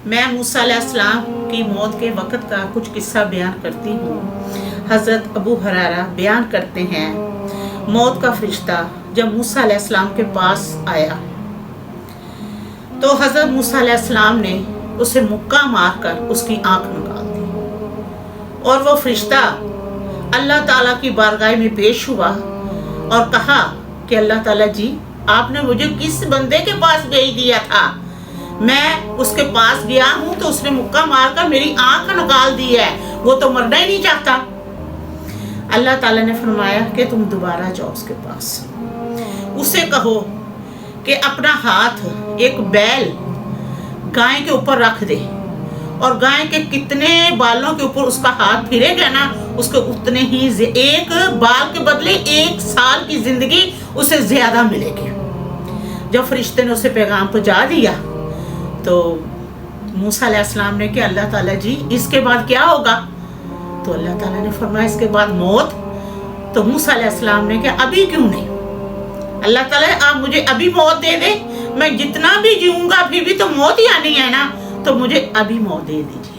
میں موسیٰ علیہ السلام کی موت کے وقت کا کچھ قصہ بیان کرتی ہوں۔ حضرت ابو ہریرہ بیان کرتے ہیں، موت کا فرشتہ جب موسیٰ علیہ السلام کے پاس آیا تو حضرت موسیٰ علیہ السلام نے اسے مکہ مار کر اس کی آنکھ نکال دی، اور وہ فرشتہ اللہ تعالیٰ کی بارگاہ میں پیش ہوا اور کہا کہ اللہ تعالیٰ جی، آپ نے مجھے کس بندے کے پاس بھیج دیا تھا؟ میں اس کے پاس گیا ہوں تو اس نے مکہ مار کر میری آنکھ نکال دی ہے، وہ تو مرنا ہی نہیں چاہتا۔ اللہ تعالیٰ نے فرمایا کہ تم دوبارہ جاؤ اس کے پاس، اسے کہو کہ اپنا ہاتھ ایک بیل گائے کے اوپر رکھ دے، اور گائے کے کتنے بالوں کے اوپر اس کا ہاتھ پھرے گا نا، اس کو اتنے ہی ایک بال کے بدلے 1 سال کی زندگی اسے زیادہ ملے گی۔ جب فرشتے نے اسے پیغام پہنچا دیا تو موسیٰ علیہ السلام نے کہ اللہ تعالیٰ جی، اس کے بعد کیا ہوگا؟ تو اللہ تعالیٰ نے فرمایا اس کے بعد موت۔ تو موسیٰ علیہ السلام نے کہ ابھی کیوں نہیں؟ اللہ تعالیٰ آپ مجھے ابھی موت دے دے، میں جتنا بھی جیوں گا پھر بھی تو موت ہی آنی ہے نا، تو مجھے ابھی موت دے دیجیے۔